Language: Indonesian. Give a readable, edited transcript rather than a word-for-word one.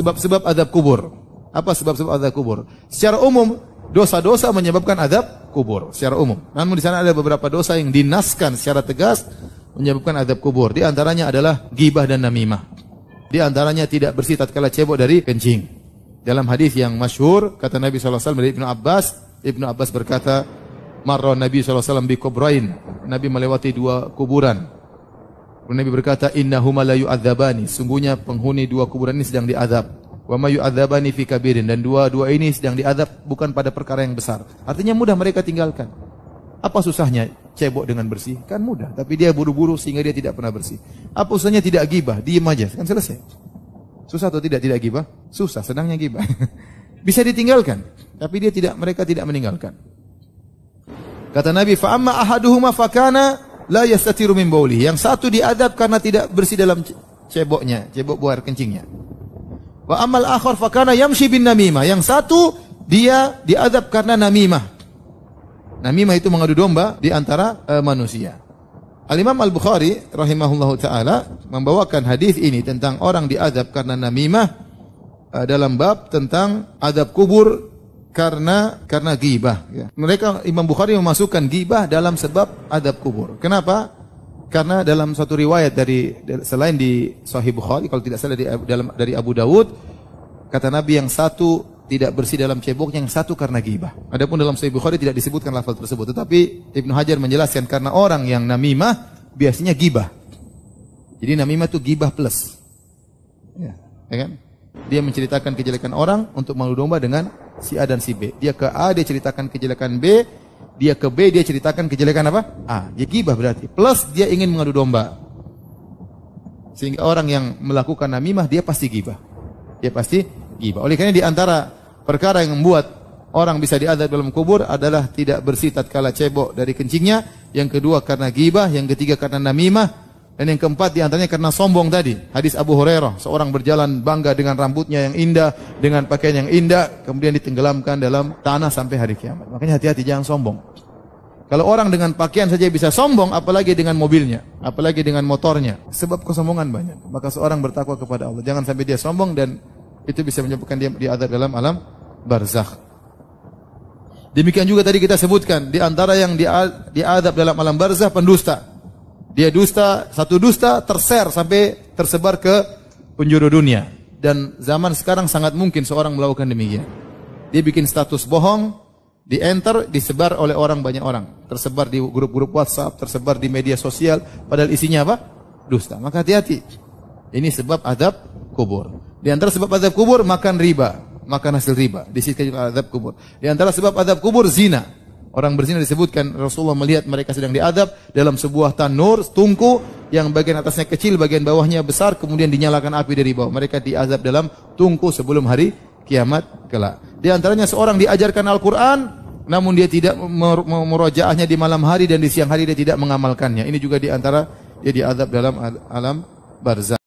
sebab-sebab azab kubur. Apa sebab-sebab azab kubur? Secara umum, dosa-dosa menyebabkan azab kubur secara umum. Namun di sana ada beberapa dosa yang dinaskan secara tegas menyebabkan azab kubur. Di antaranya adalah ghibah dan namimah. Di antaranya tidak bersih tatkala cebok dari kencing. Dalam hadis yang masyhur kata Nabi SAW dari Ibnu Abbas berkata, marra Nabi SAW bi kubrain. Nabi melewati dua kuburan. Nabi berkata, innahuma la yu'adzabani. Sungguhnya penghuni dua kuburan ini sedang diazab. Wa ma yu'adzabani fi kabirin. Dan dua-dua ini sedang diazab bukan pada perkara yang besar. Artinya mudah mereka tinggalkan. Apa susahnya cebok dengan bersih? Kan mudah. Tapi dia buru-buru sehingga dia tidak pernah bersih. Apa susahnya tidak gibah? Diam aja. Kan selesai. Susah atau tidak gibah? Susah. Senangnya gibah. Bisa ditinggalkan. Tapi mereka tidak meninggalkan. Kata Nabi, fa amma ahaduhuma fakana la yastatiru min bauli. Yang satu diadab karena tidak bersih dalam ceboknya, cebok buang air kencingnya. Wa amal akhar fakana yamshi bin namimah. Yang satu dia diadab karena namimah. Namimah itu mengadu domba di antara manusia. Al-Imam Al-Bukhari rahimahullahu taala membawakan hadis ini tentang orang diadab karena namimah dalam bab tentang adab kubur karena ghibah. Ya. Mereka Imam Bukhari memasukkan ghibah dalam sebab adab kubur. Kenapa? Karena dalam suatu riwayat selain di Sahih Bukhari, kalau tidak salah dari Abu Dawud, kata Nabi yang satu tidak bersih dalam ceboknya, yang satu karena ghibah. Adapun dalam Sahih Bukhari tidak disebutkan lafaz tersebut, tetapi Ibnu Hajar menjelaskan karena orang yang namimah biasanya ghibah. Jadi namimah itu ghibah plus. Ya kan? Dia menceritakan kejelekan orang untuk mengadu domba dengan si A dan si B. Dia ke A, dia ceritakan kejelekan B. Dia ke B, dia ceritakan kejelekan apa? A. Dia ghibah berarti. Plus dia ingin mengadu domba. Sehingga orang yang melakukan namimah, dia pasti ghibah. Dia pasti ghibah. Oleh karena di antara perkara yang membuat orang bisa diazab dalam kubur adalah tidak bersih tatkala cebok dari kencingnya. Yang kedua karena ghibah. Yang ketiga karena namimah. Dan yang keempat diantaranya karena sombong tadi. Hadis Abu Hurairah, seorang berjalan bangga dengan rambutnya yang indah, dengan pakaian yang indah, kemudian ditenggelamkan dalam tanah sampai hari kiamat. Makanya hati-hati, jangan sombong. Kalau orang dengan pakaian saja bisa sombong, apalagi dengan mobilnya, apalagi dengan motornya. Sebab kesombongan banyak. Maka seorang bertakwa kepada Allah. Jangan sampai dia sombong dan itu bisa menyebabkan dia diazab dalam alam barzakh. Demikian juga tadi kita sebutkan, di antara yang diazab dalam alam barzakh pendusta. Dia dusta, satu dusta terser sampai tersebar ke penjuru dunia. Dan zaman sekarang sangat mungkin seorang melakukan demikian. Dia bikin status bohong, di-enter, disebar oleh banyak orang. Tersebar di grup-grup WhatsApp, tersebar di media sosial, padahal isinya apa? Dusta. Maka hati-hati. Ini sebab azab kubur. Di antara sebab azab kubur, makan riba, makan hasil riba. Disebutkan azab kubur. Di antara sebab azab kubur, zina. Orang berzina disebutkan Rasulullah melihat mereka sedang diadab dalam sebuah tanur, tungku yang bagian atasnya kecil, bagian bawahnya besar, kemudian dinyalakan api dari bawah. Mereka diazab dalam tungku sebelum hari kiamat kelak. Di antaranya seorang diajarkan Al-Quran, namun dia tidak merojaahnya di malam hari dan di siang hari dia tidak mengamalkannya. Ini juga di antara dia diazab dalam alam barzakh.